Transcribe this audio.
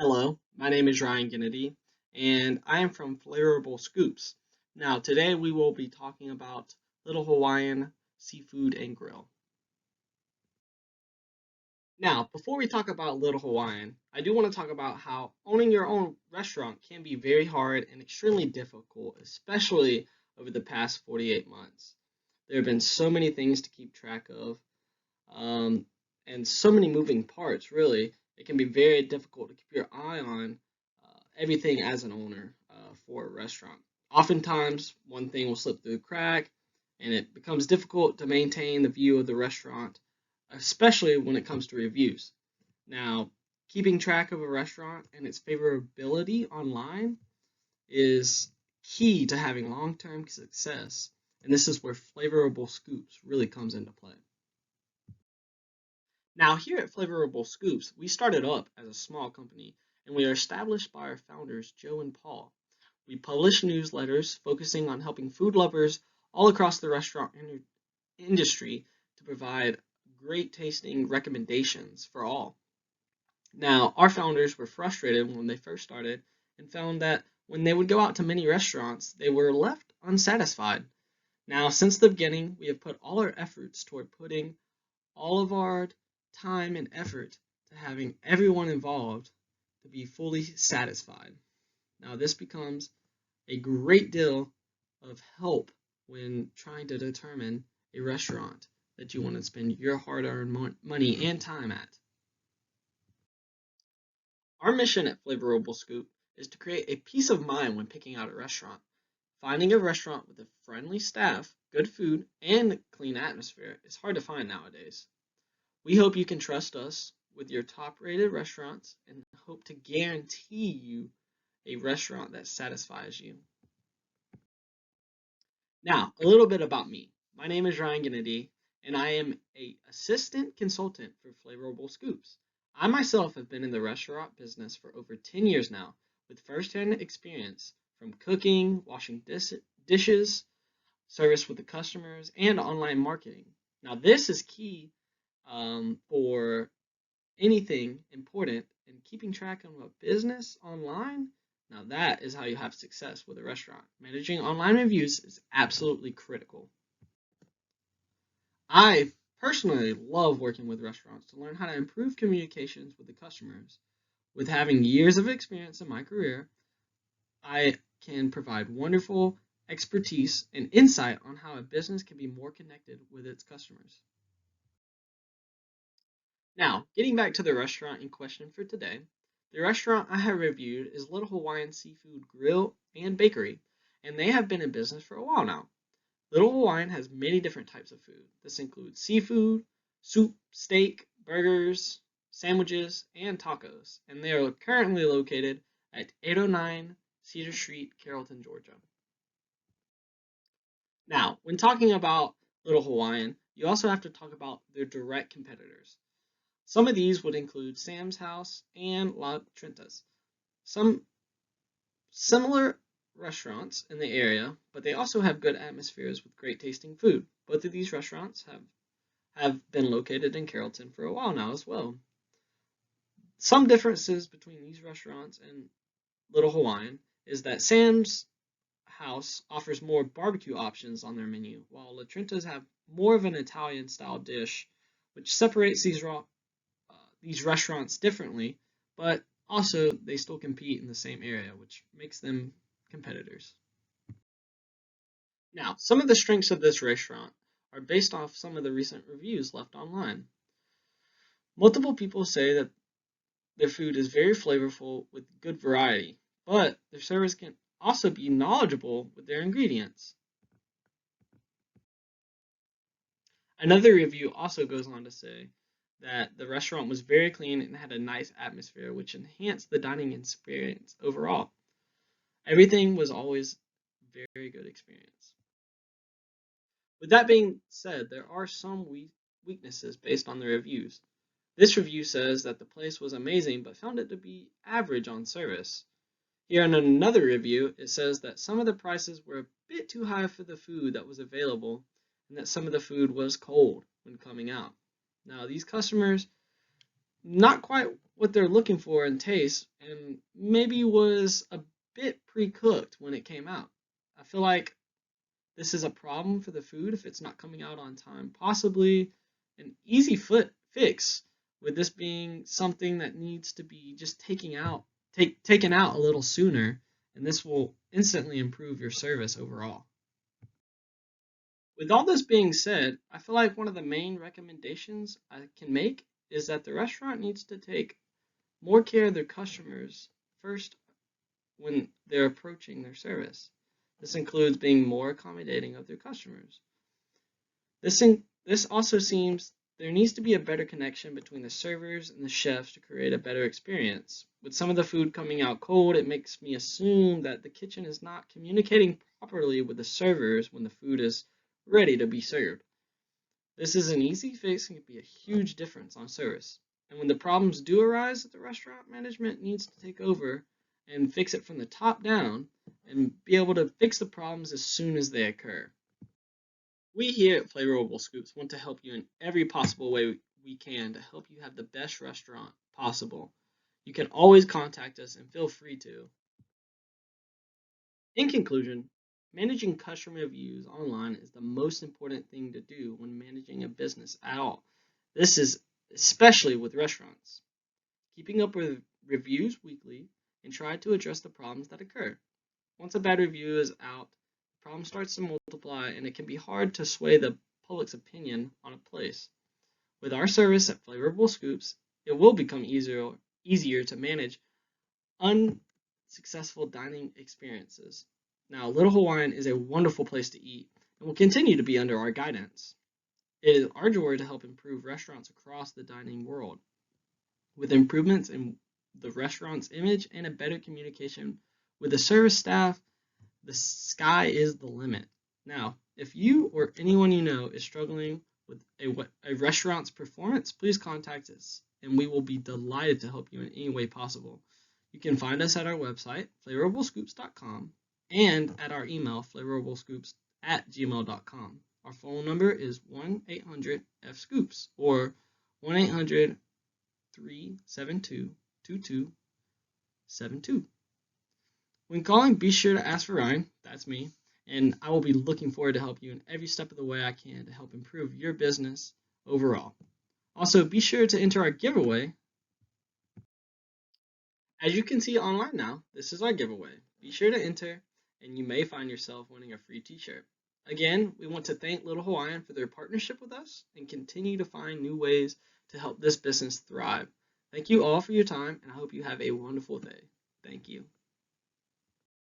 Hello, my name is Ryan Ginnity, and I am from Flavorable Scoops. Now, today we will be talking about Little Hawaiian Seafood and Grill. Now, before we talk about Little Hawaiian, I do want to talk about how owning your own restaurant can be very hard and extremely difficult, especially over the past 48 months. There have been so many things to keep track of, um, and so many moving parts, really. It can be very difficult to keep your eye on everything as an owner for a restaurant. Oftentimes, one thing will slip through the crack, and it becomes difficult to maintain the view of the restaurant, especially when it comes to reviews. Now, keeping track of a restaurant and its favorability online is key to having long-term success, and this is where Flavorable Scoops really comes into play. Now, here at Flavorable Scoops, we started up as a small company, and we are established by our founders, Joe and Paul. We publish newsletters focusing on helping food lovers all across the restaurant industry to provide great tasting recommendations for all. Now, our founders were frustrated when they first started and found that when they would go out to many restaurants, they were left unsatisfied. Now, since the beginning, we have put all our efforts toward putting all of our time and effort to having everyone involved to be fully satisfied. Now, this becomes a great deal of help when trying to determine a restaurant that you want to spend your hard-earned money and time at. Our mission at Flavorable Scoop is to create a peace of mind when picking out a restaurant. Finding a restaurant with a friendly staff, good food, and clean atmosphere is hard to find nowadays. We hope you can trust us with your top-rated restaurants and hope to guarantee you a restaurant that satisfies you. Now, a little bit about me. My name is Ryan Ginnity, and I am an assistant consultant for Flavorable Scoops. I myself have been in the restaurant business for over 10 years now, with firsthand experience from cooking, washing dishes, service with the customers, and online marketing. Now, this is key for anything important and keeping track of a business online. Now, that is how you have success with a restaurant. Managing online reviews is absolutely critical. I personally love working with restaurants to learn how to improve communications with the customers. With having years of experience in my career, I can provide wonderful expertise and insight on how a business can be more connected with its customers. Now, getting back to the restaurant in question for today, the restaurant I have reviewed is Little Hawaiian Seafood Grill and Bakery, and they have been in business for a while now. Little Hawaiian has many different types of food. This includes seafood, soup, steak, burgers, sandwiches, and tacos, and they are currently located at 809 Cedar Street, Carrollton, Georgia. Now, when talking about Little Hawaiian, you also have to talk about their direct competitors. Some of these would include Sam's House and La Trenta's. Some similar restaurants in the area, but they also have good atmospheres with great tasting food. Both of these restaurants have been located in Carrollton for a while now as well. Some differences between these restaurants and Little Hawaiian is that Sam's House offers more barbecue options on their menu, while La Trenta's have more of an Italian style dish, which separates these restaurants differently, but also they still compete in the same area, which makes them competitors. Now, some of the strengths of this restaurant are based off some of the recent reviews left online. Multiple people say that their food is very flavorful with good variety, but their service can also be knowledgeable with their ingredients. Another review also goes on to say that the restaurant was very clean and had a nice atmosphere, which enhanced the dining experience overall. Everything was always a very good experience. With that being said, there are some weaknesses based on the reviews. This review says that the place was amazing but found it to be average on service. Here in another review, it says that some of the prices were a bit too high for the food that was available and that some of the food was cold when coming out. Now, these customers not quite what they're looking for in taste, and maybe was a bit pre-cooked when it came out. I feel like this is a problem for the food if it's not coming out on time. Possibly an easy fix with this being something that needs to be just taken out a little sooner, and this will instantly improve your service overall. With all this being said, I feel like one of the main recommendations I can make is that the restaurant needs to take more care of their customers first when they're approaching their service. This includes being more accommodating of their customers. This also seems there needs to be a better connection between the servers and the chefs to create a better experience. With some of the food coming out cold, it makes me assume that the kitchen is not communicating properly with the servers when the food is ready to be served. This is an easy fix and can be a huge difference on service. And when the problems do arise, the restaurant management needs to take over and fix it from the top down and be able to fix the problems as soon as they occur. We here at Flavorable Scoops want to help you in every possible way we can to help you have the best restaurant possible. You can always contact us and feel free to. In conclusion, managing customer reviews online is the most important thing to do when managing a business at all. This is especially with restaurants. Keeping up with reviews weekly and try to address the problems that occur. Once a bad review is out, the problem starts to multiply and it can be hard to sway the public's opinion on a place. With our service at Flavorable Scoops, it will become easier to manage unsuccessful dining experiences. Now, Little Hawaiian is a wonderful place to eat and will continue to be under our guidance. It is our joy to help improve restaurants across the dining world. With improvements in the restaurant's image and a better communication with the service staff, the sky is the limit. Now, if you or anyone you know is struggling with a restaurant's performance, please contact us and we will be delighted to help you in any way possible. You can find us at our website, flavораblescoops.com, and at our email, flavораblescoops@gmail.com. Our phone number is 1-800-FSCOOPS or 1-800-372-2272. When calling, be sure to ask for Ryan, that's me, and I will be looking forward to help you in every step of the way I can to help improve your business overall. Also, be sure to enter our giveaway. As you can see online now, this is our giveaway. Be sure to enter, and you may find yourself winning a free t-shirt. Again, we want to thank Little Hawaiian for their partnership with us and continue to find new ways to help this business thrive. Thank you all for your time, and I hope you have a wonderful day. Thank you.